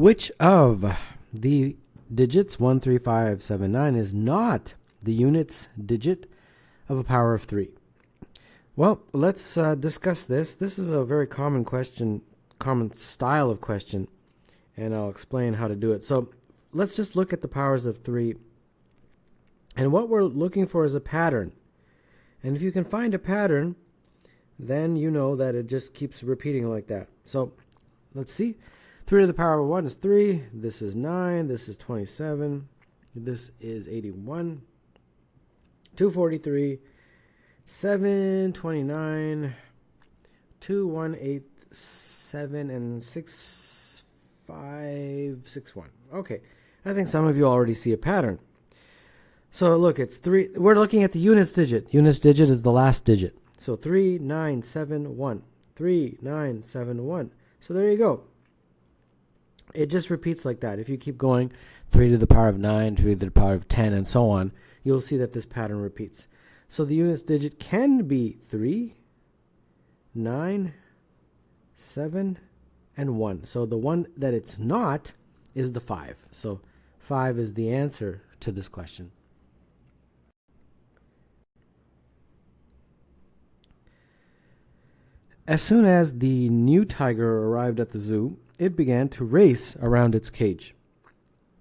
Which of the digits 1, 3, 5, 7, 9 is not the units digit of a power of 3? Well, let's discuss this. This is a very common question, common style of question, and I'll explain how to do it. So let's just look at the powers of 3. And what we're looking for is a pattern. And if you can find a pattern, then you know that it just keeps repeating like that. So let's see. 3 to the power of 1 is 3. This is 9. This is 27. This is 81. 243. 729. 2187 and 6561. Okay. I think some of you already see a pattern. So look, it's 3. We're looking at the units digit. Units digit is the last digit. So 3971. 3971. So there you go. It just repeats like that. If you keep going, 3 to the power of 9, 3 to the power of 10, and so on, you'll see that this pattern repeats. So the units digit can be 3, 9, 7, and 1. So the one that it's not is the 5. So 5 is the answer to this question. As soon as the new tiger arrived at the zoo, it began to race around its cage,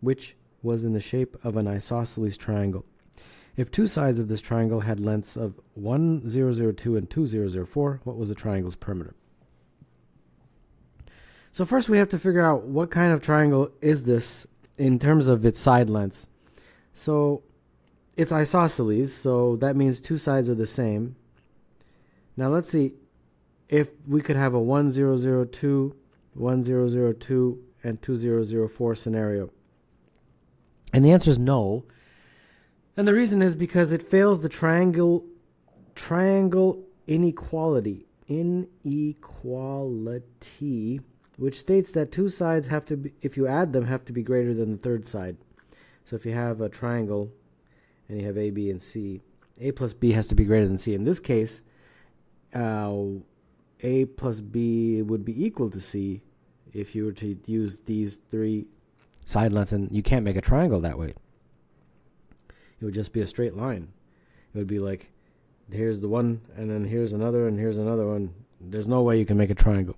which was in the shape of an isosceles triangle. If two sides of this triangle had lengths of 1002 and 2004, what was the triangle's perimeter? So first we have to figure out what kind of triangle is this in terms of its side lengths. So it's isosceles, so that means two sides are the same. Now let's see if we could have a 1002, 1002, and 2004 scenario. And the answer is no. And the reason is because it fails the triangle inequality, which states that two sides have to be, if you add them, have to be greater than the third side. So if you have a triangle and you have A, B, and C, A plus B has to be greater than C. In this case, A plus B would be equal to C if you were to use these three side lengths, and you can't make a triangle that way. It would just be a straight line. It would be like, here's the one, and then here's another, and here's another one. There's no way you can make a triangle.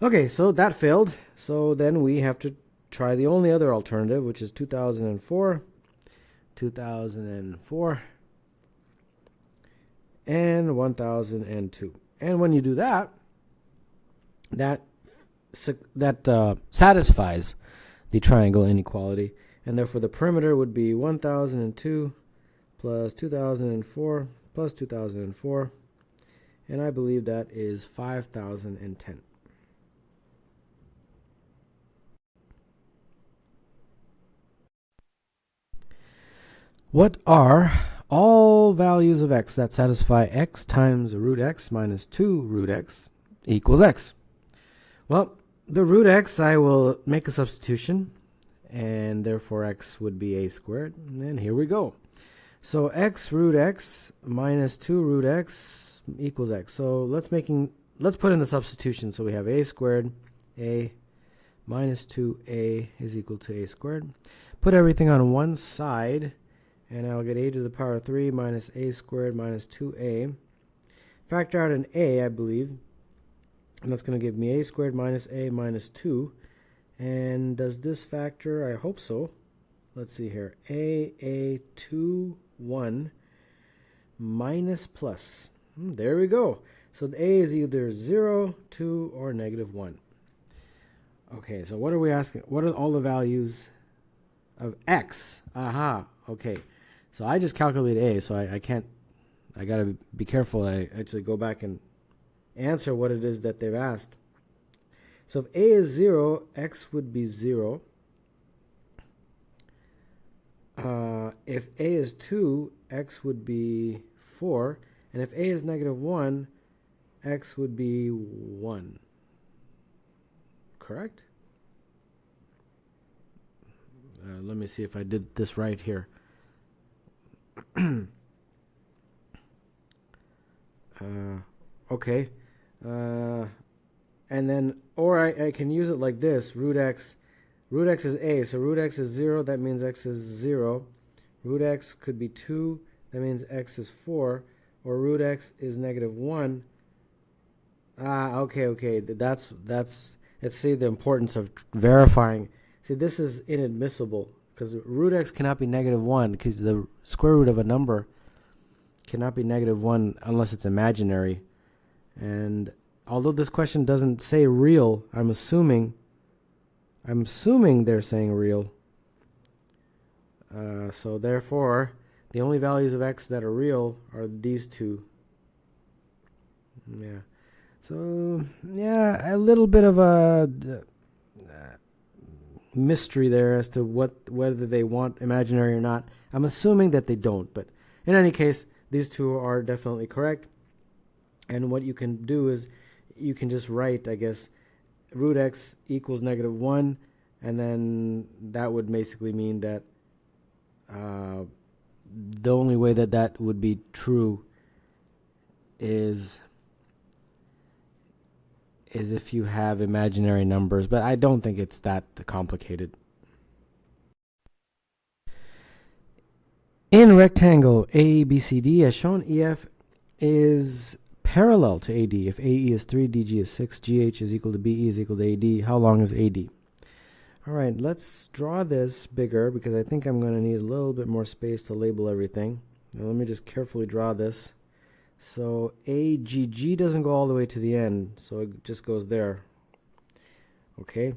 Okay, so that failed. So then we have to try the only other alternative, which is 2004, 2004, and 1002. And when you do that, that satisfies the triangle inequality, and therefore the perimeter would be 1002 plus 2004 plus 2004, and I believe that is 5010. What are all values of x that satisfy x times root x minus 2 root x equals x? Well, the root x, I will make a substitution, and therefore x would be a squared. And here we go. So x root x minus 2 root x equals x. So let's put in the substitution. So we have a squared, a minus 2a is equal to a squared. Put everything on one side, and I'll get a to the power 3 minus a squared minus 2a. Factor out an a, I believe, and that's going to give me a squared minus a minus 2. And does this factor? I hope so. Let's see here. A 2, 1 minus plus. There we go. So the a is either 0, 2, or negative 1. Okay, so what are we asking? What are all the values of x? Aha, okay. So I just calculated a, so I can't, I got to be careful that I actually go back and answer what it is that they've asked. So if a is 0, x would be 0. If a is 2, x would be 4. And if a is negative 1, x would be 1. Correct? Let me see if I did this right here. Okay. And then, or I can use it like this, root x Root x is a, so root x is 0, that means x is 0. Root x could be 2, that means x is 4. Or root x is -1. Okay. Let's see the importance of verifying. See, this is inadmissible because root x cannot be -1 because the square root of a number cannot be -1 unless it's imaginary. And although this question doesn't say real, I'm assuming they're saying real. So therefore, the only values of x that are real are these two. Yeah. So, yeah, a little bit of a mystery there as to whether they want imaginary or not. I'm assuming that they don't, but in any case, these two are definitely correct. And what you can do is you can just write, I guess, root x equals -1, and then that would basically mean that the only way that would be true is if you have imaginary numbers, but I don't think it's that complicated. In rectangle ABCD, as shown, EF is parallel to AD. If AE is 3, DG is 6, GH is equal to BE is equal to AD. How long is AD? All right, let's draw this bigger because I think I'm going to need a little bit more space to label everything. Now let me just carefully draw this. So AGG doesn't go all the way to the end, so it just goes there. Okay,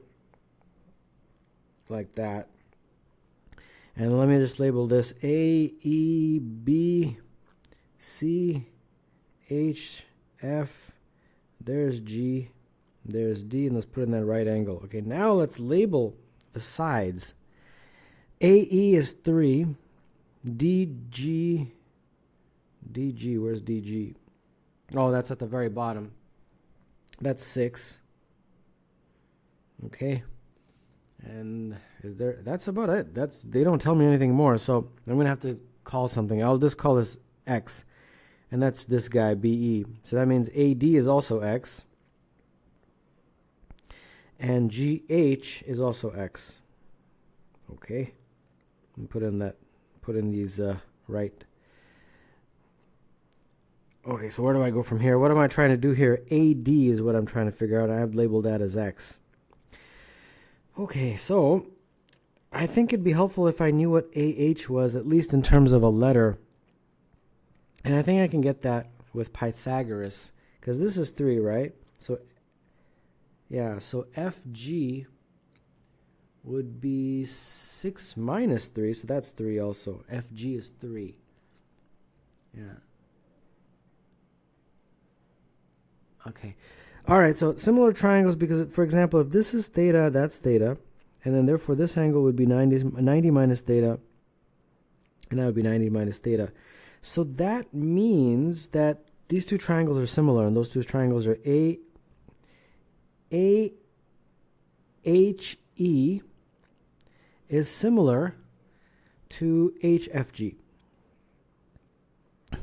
like that. And let me just label this A, E, B, C, H, F. There's G, there's D, and let's put in that right angle. Okay, now let's label the sides. AE is 3, DG, where's DG? Oh, that's at the very bottom. That's 6. Okay. And that's about it. They don't tell me anything more, so I'm going to have to call something. I'll just call this X. And that's this guy, BE. So that means AD is also X. And GH is also X. Okay. And put in these right. Okay, so where do I go from here? What am I trying to do here? AD is what I'm trying to figure out. I have labeled that as X. Okay, so I think it'd be helpful if I knew what AH was, at least in terms of a letter. And I think I can get that with Pythagoras, because this is 3, right? So, yeah, so FG would be 6 minus 3, so that's 3 also. FG is 3. Yeah. Okay. All right, so similar triangles, because, for example, if this is theta, that's theta, and then therefore this angle would be 90 minus theta, and that would be 90 minus theta. So that means that these two triangles are similar, and those two triangles are AHE is similar to HFG.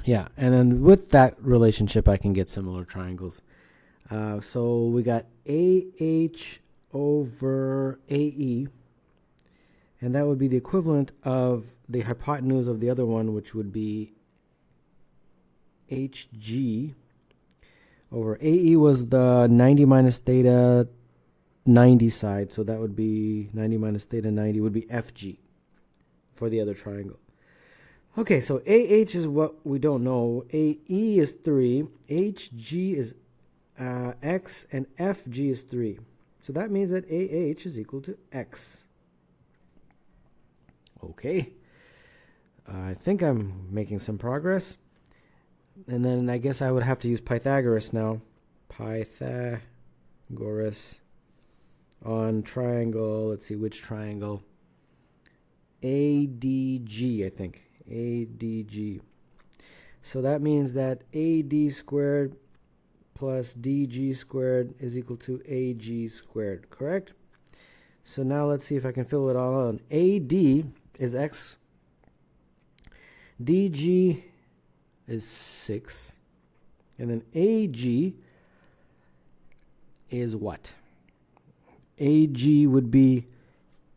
Yeah, and then with that relationship, I can get similar triangles. So we got AH over AE, and that would be the equivalent of the hypotenuse of the other one, which would be HG over AE was the 90 minus theta 90 side, so that would be 90 minus theta 90 would be FG for the other triangle. Okay, so AH is what we don't know. AE is 3, HG is X, and FG is 3. So that means that AH is equal to X. Okay. I think I'm making some progress. And then I guess I would have to use Pythagoras now. Pythagoras on triangle. Let's see which triangle. ADG, I think. ADG. So that means that AD squared plus DG squared is equal to AG squared, correct? So now let's see if I can fill it all in. AD is X. DG is 6. And then AG is what? AG would be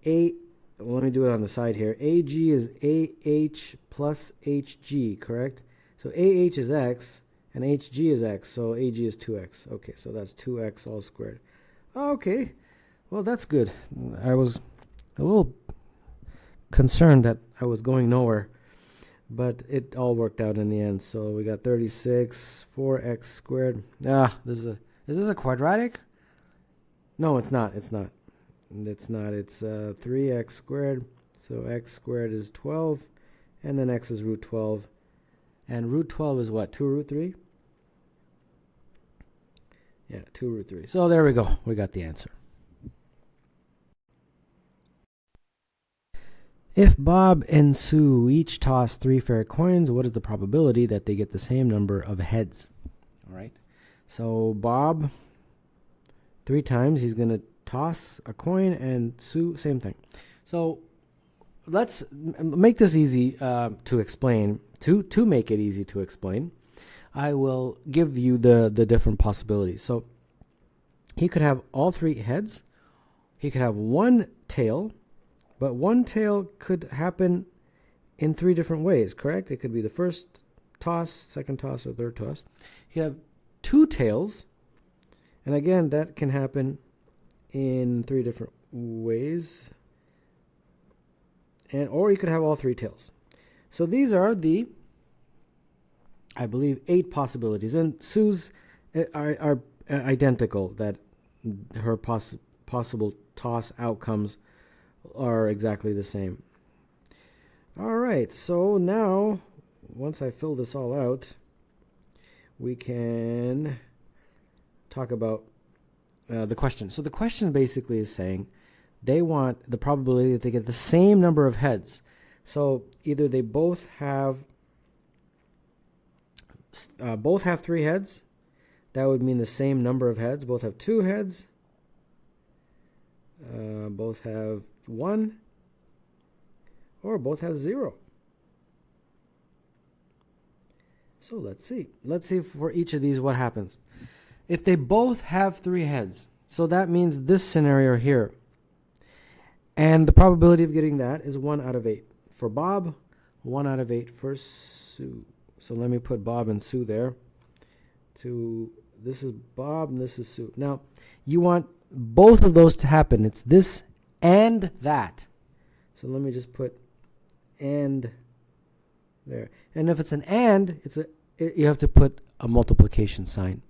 A, well, let me do it on the side here. AG is AH plus HG, correct? So AH is x, and HG is x, so AG is 2x. Okay, so that's 2x all squared. Okay, well, that's good. I was a little concerned that I was going nowhere, but it all worked out in the end. So we got 36, 4x squared. Is this a quadratic? No, it's not. It's not. It's not. It's 3x squared. So x squared is 12, and then x is root 12. And root 12 is what? 2 root 3? Yeah, 2 root 3. So there we go. We got the answer. If Bob and Sue each toss 3 fair coins, what is the probability that they get the same number of heads? All right. So Bob, 3 times, he's going to toss a coin, and Sue, same thing. So let's make this easy to explain. To make it easy to explain, I will give you the different possibilities. So he could have all 3 heads. He could have 1 tail, but 1 tail could happen in 3 different ways, correct? It could be the first toss, second toss, or third toss. You have 2 tails, and again, that can happen in 3 different ways. Or you could have all 3 tails. So these are the, I believe, 8 possibilities. And Sue's are identical, that her possible toss outcomes are exactly the same. All right, so now, once I fill this all out, we can talk about the question. So the question basically is saying they want the probability that they get the same number of heads. So either they both have 3 heads. That would mean the same number of heads. Both have 2 heads. Both have 1. Or both have 0. So let's see. Let's see for each of these what happens. If they both have 3 heads, so that means this scenario here. And the probability of getting that is 1 out of 8. For Bob, 1 out of 8 for Sue. So let me put Bob and Sue there. This is Bob and this is Sue. Now, you want both of those to happen. It's this and that. So let me just put and there. And if it's an and, you have to put a multiplication sign.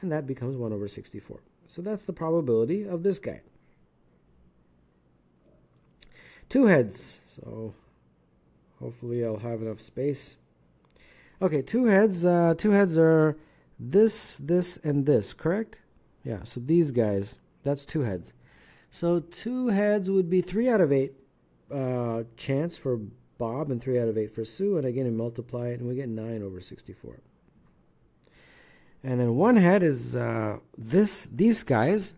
And that becomes 1 over 64. So that's the probability of this guy. 2 heads. So hopefully I'll have enough space. Okay, 2 heads. 2 heads are this, this, and this, correct? Yeah, so these guys, that's 2 heads. So 2 heads would be 3 out of 8 chance for Bob and 3 out of 8 for Sue. And again, we multiply it and we get 9 over 64. And then 1 head is these guys.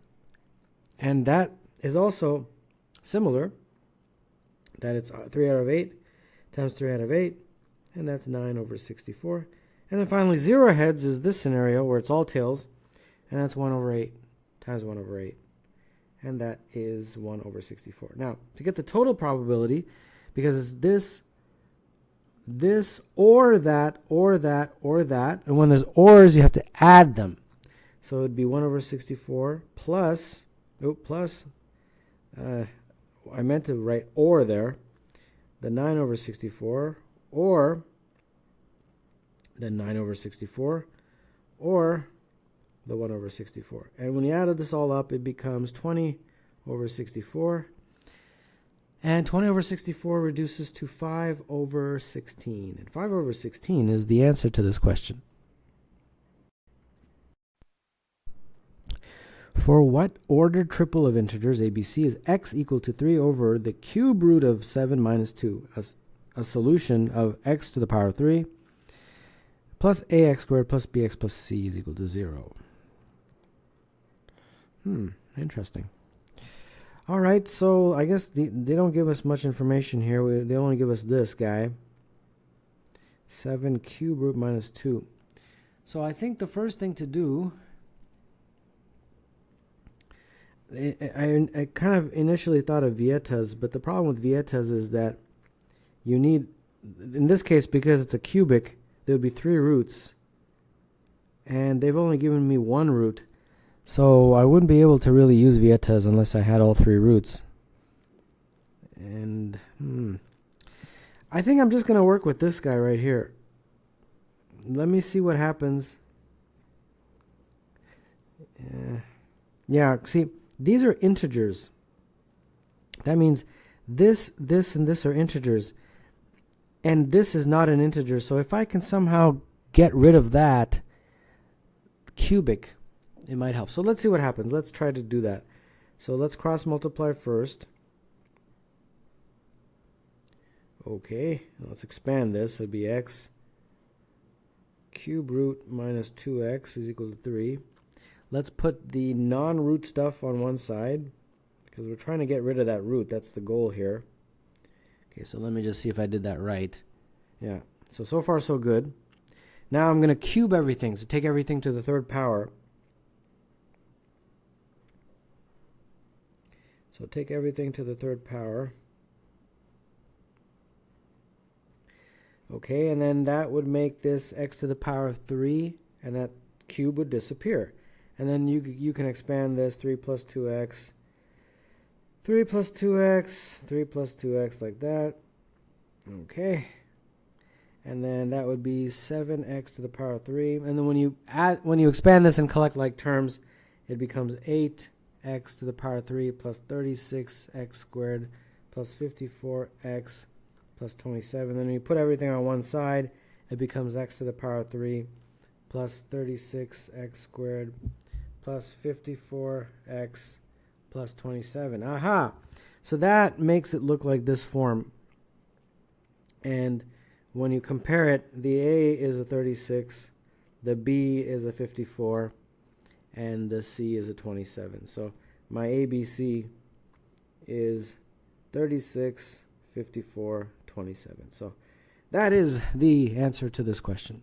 And that is also similar. That it's 3 out of 8 times 3 out of 8. And that's 9 over 64. And then finally, 0 heads is this scenario where it's all tails. And that's 1 over 8 times 1 over 8. And that is 1 over 64. Now, to get the total probability, because it's this, or that, or that, or that. And when there's ors, you have to add them. So it would be 1 over 64 plus, I meant to write or there, the 9 over 64, or the 9 over 64, or the 1 over 64. And when you added this all up, it becomes 20 over 64. And 20 over 64 reduces to 5 over 16. And 5 over 16 is the answer to this question. For what ordered triple of integers ABC is x equal to 3 over the cube root of 7 minus 2, a solution of x to the power of 3 plus ax squared plus bx plus c is equal to 0. Interesting. All right, so I guess they don't give us much information here. They only give us this guy, 7 cube root minus 2. So I think the first thing to do, I kind of initially thought of vietas, but the problem with vietas is that you need, in this case, because it's a cubic, there would be 3 roots, and they've only given me 1 root, so I wouldn't be able to really use vietas unless I had all 3 roots. And I think I'm just going to work with this guy right here. Let me see what happens. Yeah, see, these are integers. That means this, and this are integers. And this is not an integer. So if I can somehow get rid of that cubic, it might help. So let's see what happens. Let's try to do that. So let's cross multiply first. Okay, let's expand this. It'll be x cube root minus 2x is equal to 3. Let's put the non-root stuff on one side because we're trying to get rid of that root. That's the goal here. Okay, so let me just see if I did that right. Yeah, so far so good. Now I'm going to cube everything, so take everything to the 3rd power. So take everything to the 3rd power. Okay, and then that would make this x to the power of 3, and that cube would disappear. And then you can expand this 3 plus 2x, 3 plus 2x, 3 plus 2x like that. Okay. And then that would be 7x to the power of 3. And then when you expand this and collect like terms, it becomes 8x to the power of 3 plus 36x squared plus 54x plus 27. Then when you put everything on one side, it becomes x to the power of 3 plus 36x squared plus 54x plus 27. Aha! So that makes it look like this form. And when you compare it, the A is a 36, the B is a 54, and the C is a 27. So my ABC is 36, 54, 27. So that is the answer to this question.